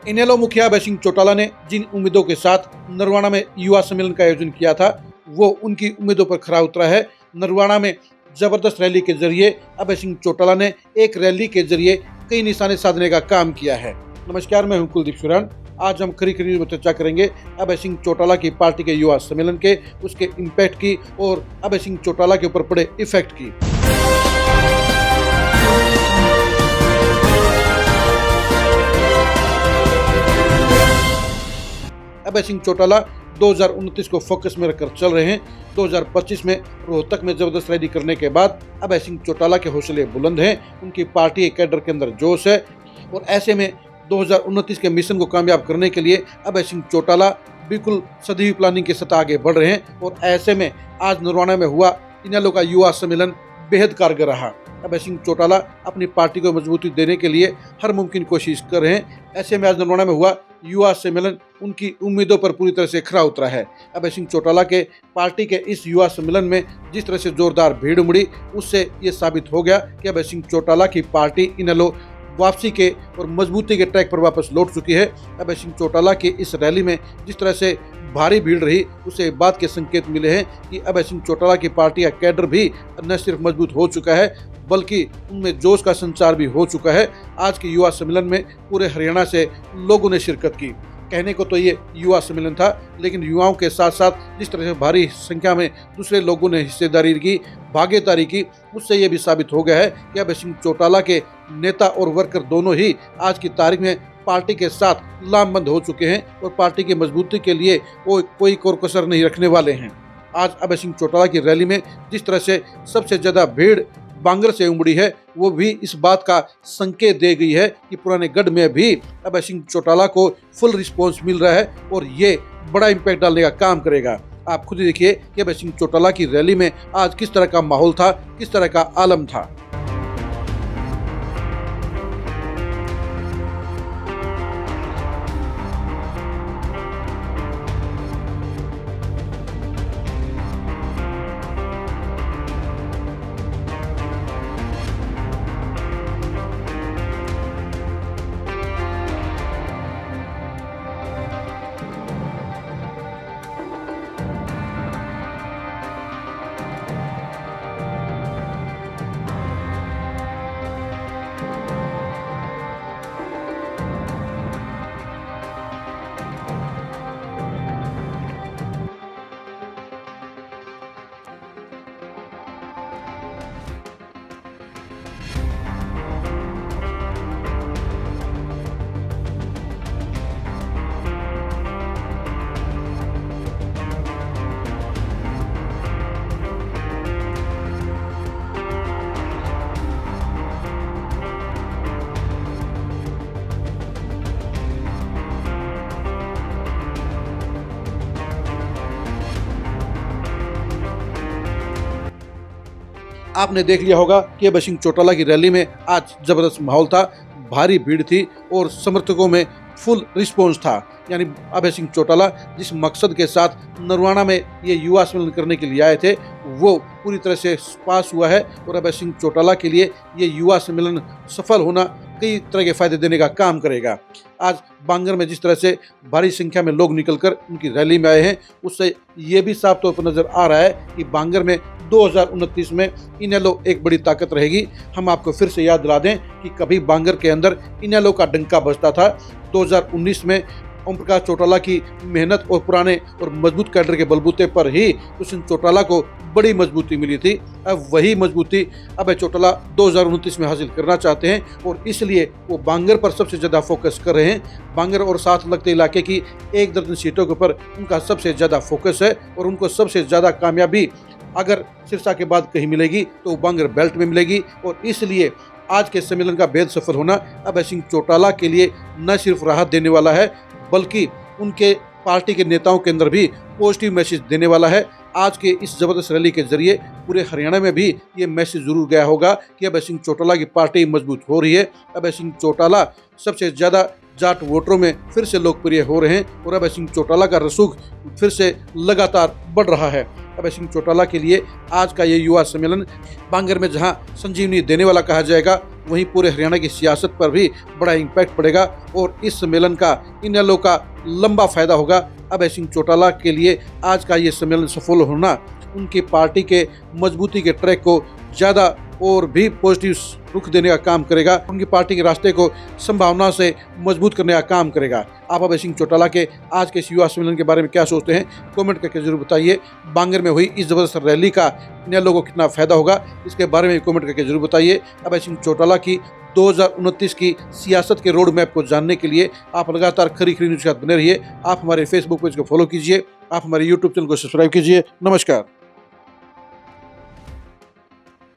इनेलो मुखिया अभय सिंह चौटाला ने जिन उम्मीदों के साथ नरवाना में युवा सम्मेलन का आयोजन किया था, वो उनकी उम्मीदों पर खरा उतरा है। नरवाना में जबरदस्त रैली के जरिए अभय सिंह चौटाला ने एक रैली के जरिए कई निशाने साधने का काम किया है। नमस्कार, मैं हूं कुलदीप सुरान। आज हम खरी न्यूज में चर्चा करेंगे अभय सिंह चौटाला की पार्टी के युवा सम्मेलन के, उसके इम्पैक्ट की और अभय सिंह चौटाला के ऊपर पड़े इफेक्ट की। अभय सिंह चौटाला 2029 को फोकस में रखकर चल रहे हैं। 2025 में रोहतक में जबरदस्त रैली करने के बाद अभय सिंह चौटाला के हौसले बुलंद हैं, उनकी पार्टी कैडर के अंदर जोश है और ऐसे में 2029 के मिशन को कामयाब करने के लिए अभय सिंह चौटाला बिल्कुल सदी हुई प्लानिंग के साथ आगे बढ़ रहे हैं। और ऐसे में आज नरवाना में हुआ इनेलो का युवा सम्मेलन बेहद कारगर रहा। अभय सिंह चौटाला अपनी पार्टी को मजबूती देने के लिए हर मुमकिन कोशिश कर रहे हैं। ऐसे में आज नरवाना में हुआ युवा सम्मेलन उनकी उम्मीदों पर पूरी तरह से खरा उतरा है। अभय सिंह चौटाला के पार्टी के इस युवा सम्मेलन में जिस तरह से जोरदार भीड़ उमड़ी, उससे ये साबित हो गया कि अभय सिंह चौटाला की पार्टी इनेलो वापसी के और मजबूती के ट्रैक पर वापस लौट चुकी है। अभय सिंह चौटाला की इस रैली में जिस तरह से भारी भीड़ रही, उससे बात के संकेत मिले हैं कि अभय सिंह चौटाला की पार्टी का कैडर भी न सिर्फ मजबूत हो चुका है, बल्कि उनमें जोश का संचार भी हो चुका है। आज के युवा सम्मेलन में पूरे हरियाणा से लोगों ने शिरकत की। कहने को तो ये युवा सम्मेलन था, लेकिन युवाओं के साथ साथ जिस तरह से भारी संख्या में दूसरे लोगों ने हिस्सेदारी की, भागीदारी की, उससे ये भी साबित हो गया है कि अभय सिंह चौटाला के नेता और वर्कर दोनों ही आज की तारीख में पार्टी के साथ लामबंद हो चुके हैं और पार्टी की मजबूती के लिए वो कोई कोर कसर नहीं रखने वाले हैं। आज अभय सिंह चौटाला की रैली में जिस तरह से सबसे ज्यादा भीड़ बांगर से उमड़ी है, वो भी इस बात का संकेत दे गई है कि पुराने गढ़ में भी अभय सिंह चौटाला को फुल रिस्पॉन्स मिल रहा है और ये बड़ा इम्पैक्ट डालने का काम करेगा। आप खुद ही देखिए कि अभय सिंह चौटाला की रैली में आज किस तरह का माहौल था, किस तरह का आलम था। आपने देख लिया होगा कि अभय सिंह चौटाला की रैली में आज जबरदस्त माहौल था, भारी भीड़ थी और समर्थकों में फुल रिस्पॉन्स था। यानी अभय सिंह चौटाला जिस मकसद के साथ नरवाना में ये युवा सम्मेलन करने के लिए आए थे, वो पूरी तरह से पास हुआ है और अभय सिंह चौटाला के लिए ये युवा सम्मेलन सफल होना कई तरह के फायदे देने का काम करेगा। आज बांगर में जिस तरह से भारी संख्या में लोग निकलकर उनकी रैली में आए हैं, उससे ये भी साफ तौर पर नजर आ रहा है कि बांगर में 2029 में इनेलो एक बड़ी ताकत रहेगी। हम आपको फिर से याद दिला दें कि कभी बांगर के अंदर इनेलो का डंका बजता था। 2019 में ओम प्रकाश चौटाला की मेहनत और पुराने और मजबूत कैडर के बलबूते पर ही दुष्यंत चौटाला को बड़ी मजबूती मिली थी। अब वही मजबूती अभय चौटाला 2029 में हासिल करना चाहते हैं और इसलिए वो बांगर पर सबसे ज़्यादा फोकस कर रहे हैं। बांगर और साथ लगते इलाके की 1 दर्जन सीटों के ऊपर उनका सबसे ज़्यादा फोकस है और उनको सबसे ज़्यादा कामयाबी अगर सिरसा के बाद कहीं मिलेगी तो बांगर बेल्ट में मिलेगी। और इसलिए आज के सम्मेलन का बेहद सफल होना अभय सिंह चौटाला के लिए न सिर्फ राहत देने वाला है, बल्कि उनके पार्टी के नेताओं के अंदर भी पॉजिटिव मैसेज देने वाला है। आज के इस जबरदस्त रैली के जरिए पूरे हरियाणा में भी ये मैसेज जरूर गया होगा कि अभय सिंह चौटाला की पार्टी मजबूत हो रही है। अभय सिंह चौटाला सबसे ज़्यादा जाट वोटरों में फिर से लोकप्रिय हो रहे हैं और अभय सिंह चौटाला का रसूख फिर से लगातार बढ़ रहा है। अभय सिंह चौटाला के लिए आज का ये युवा सम्मेलन बांगर में जहां संजीवनी देने वाला कहा जाएगा, वहीं पूरे हरियाणा की सियासत पर भी बड़ा इम्पैक्ट पड़ेगा और इस सम्मेलन का इनेलो का लंबा फायदा होगा। अभय सिंह चौटाला के लिए आज का ये सम्मेलन सफल होना उनकी पार्टी के मजबूती के ट्रैक को ज़्यादा और भी पॉजिटिव रुख देने का काम करेगा, उनकी पार्टी के रास्ते को संभावना से मजबूत करने का काम करेगा। आप अभय सिंह चौटाला के आज के इस युवा सम्मेलन के बारे में क्या सोचते हैं, कमेंट करके जरूर बताइए। बांगर में हुई इस जबरदस्त रैली का इन लोगों को कितना फायदा होगा, इसके बारे में कमेंट करके जरूर बताइए। अभय सिंह चौटाला की 2029 की सियासत के रोड मैप को जानने के लिए आप लगातार खरी न्यूज़ के साथ बने रहिए। आप हमारे फेसबुक पेज को फॉलो कीजिए, आप हमारे यूट्यूब चैनल को सब्सक्राइब कीजिए। नमस्कार।